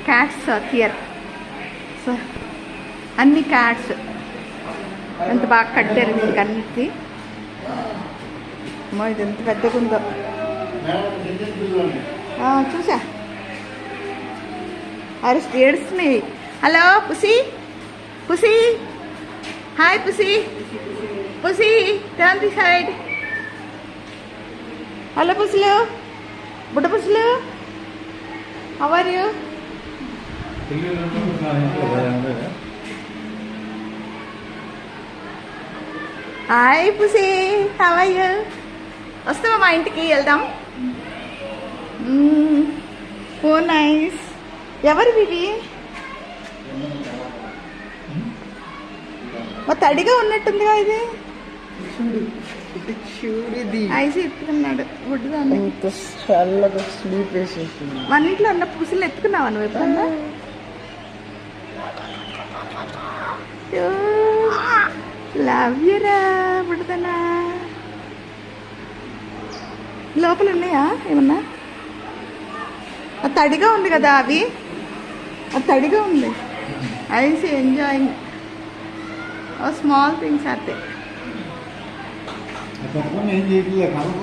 Cats are here. So అన్ని cats ఎంత బాగా కట్టారు వీటికి అన్నిటికీ. అమ్మో ఇది ఎంత పెద్దగా ఉందో చూసా. ఏడుస్తున్నాయి. Hello pussy, pussy, hi pussy, pussy turn the side. Hello పుసులు, బుడ్డ పుసులు, how are you? Hi pussy, how are you? వస్తావా మా ఇంటికి వెళ్దాం? Oh nice. ఎవరు ఇవి? మా తడిగా ఉన్నట్టుందిగా ఇది. ఐసి ఎత్తుకున్నాడు బుడ్డుదాన్ని. మన ఇంట్లో ఉన్న పుసులు ఎత్తుకున్నావా నువ్వు ఎప్పుడన్నా? లవ్ యూరా బుడ్డదన్నా. లోపల ఉన్నాయా ఏమన్నా? అది తడిగా ఉంది కదా అవి, అది తడిగా ఉంది. I see enjoying small things are they.